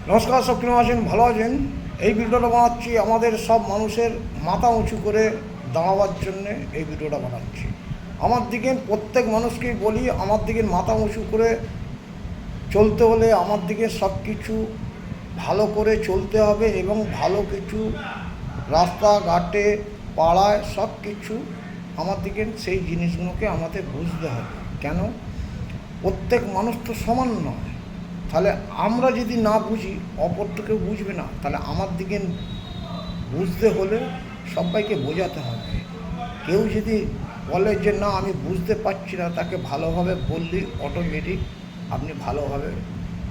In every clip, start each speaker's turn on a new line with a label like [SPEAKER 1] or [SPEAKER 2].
[SPEAKER 1] নমস্কার, সব কিরকম আছেন? ভালো আছেন? এই ভিডিওটা বানাচ্ছি আমাদের সব মানুষের মাথা উঁচু করে দাঁড়াবার জন্যে এই ভিডিওটা বানাচ্ছি। আমার দিকে প্রত্যেক মানুষকেই বলি, আমার দিকে মাথা উঁচু করে চলতে হলে আমার দিকে সব কিছু ভালো করে চলতে হবে এবং ভালো কিছু রাস্তাঘাটে পাড়ায় সব কিছু আমার দিকে সেই জিনিসগুলোকে আমাদের বুঝতে হবে। কেন? প্রত্যেক মানুষ তো সমান নয়। তাহলে আমরা যদি না বুঝি, অপর তো কেউ বুঝবে না। তাহলে আমার দিকে বুঝতে হলে সবাইকে বোঝাতে হবে। কেউ যদি বলে যে না আমি বুঝতে পারছি না, তাকে ভালোভাবে বললে অটোমেটিক আপনি ভালোভাবে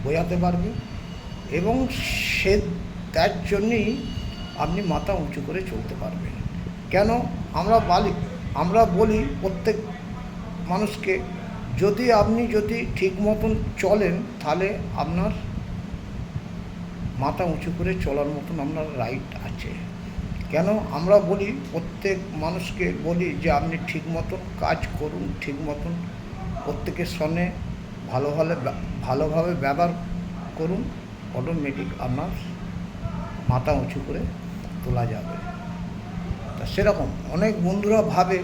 [SPEAKER 1] বোঝাতে পারবেন এবং সে তার জন্যেই আপনি মাথা উঁচু করে চলতে পারবেন। কেন? আমরা বলি প্রত্যেক মানুষকে, আপনি যদি ঠিক মতন চলেন তাহলে আপনার মাথা উঁচু করে চলার মতন আপনার রাইট আছে। কেন? আমরা বলি প্রত্যেক মানুষকে বলি যে আপনি ঠিক মতন কাজ করুন, ঠিক মতন প্রত্যেকের সঙ্গে ভালোভাবে ব্যবহার করুন, অটোমেটিক আপনার মাথা উঁচু করে তোলা যাবে। তা সেরকম অনেক বন্ধুরা ভাবে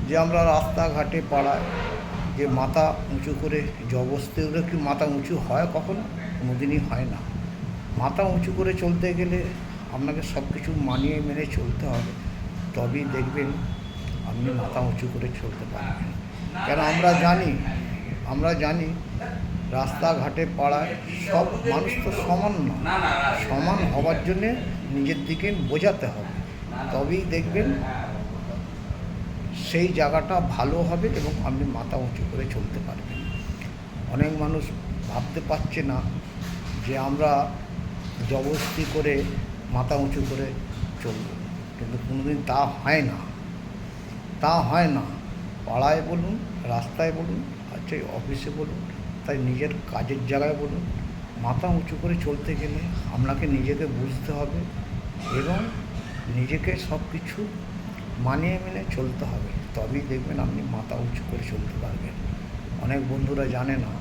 [SPEAKER 1] যে আমরা রাস্তাঘাটে পাড়ায় যে মাথা উঁচু করে জবস্তি হলে কি মাথা উঁচু হয়? কখনো কোনোদিনই হয় না। মাথা উঁচু করে চলতে গেলে আপনাকে সব কিছু মানিয়ে মেনে চলতে হবে, তবেই দেখবেন আপনি মাথা উঁচু করে চলতে পারবেন। কেন? আমরা জানি রাস্তাঘাটে পাড়ায় সব মানুষ তো সমান নয়। সমান হওয়ার জন্যে নিজের দিকে বোঝাতে হবে, তবেই দেখবেন সেই জায়গাটা ভালো হবে এবং আপনি মাথা উঁচু করে চলতে পারবেন। অনেক মানুষ ভাবতে পারছে না যে আমরা জবরদস্তি করে মাথা উঁচু করে চলব, কিন্তু কোনোদিন তা হয় না। পাড়ায় বলুন, রাস্তায় বলুন, আচ্ছা অফিসে বলুন, তাই নিজের কাজের জায়গায় বলুন, মাথা উঁচু করে চলতে গেলে আপনাকে নিজেকে বুঝতে হবে এবং নিজেকে সব কিছু মানিয়ে মেনে চলতে হবে, তবেই দেখবেন আপনি মাথা উঁচু করে চলতে পারবেন। অনেক বন্ধুরা জানে না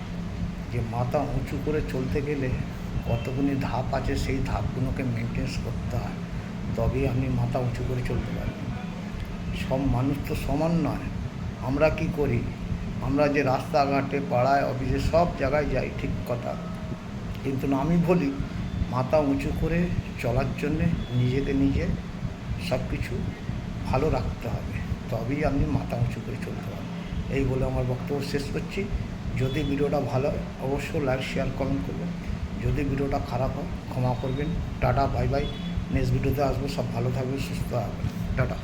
[SPEAKER 1] যে মাথা উঁচু করে চলতে গেলে কতগুলি ধাপ আছে, সেই ধাপগুলোকে মেনটেন করতে হয়, তবেই আপনি মাথা উঁচু করে চলতে পারবেন। সব মানুষ তো সমান নয়। আমরা কি করি? আমরা যে রাস্তাঘাটে পাড়ায় অফিসে সব জায়গায় যাই, ঠিক কথা, কিন্তু আমি বলি মাথা উঁচু করে চলার জন্যে নিজেকে নিজে সব কিছু ভালো রাখতে হবে, তবেই আপনি মাথা উঁচু করে চলতে পারবেন। এই বলে আমার বক্তব্য শেষ করছি। যদি ভিডিওটা ভালো হয় অবশ্যই লাইক, শেয়ার, কমেন্ট করবেন। যদি ভিডিওটা খারাপ হয় ক্ষমা করবেন। Tata, bye bye. নেক্সট ভিডিওতে আসবো। সব ভালো থাকবেন, সুস্থ থাকবেন। টাটা।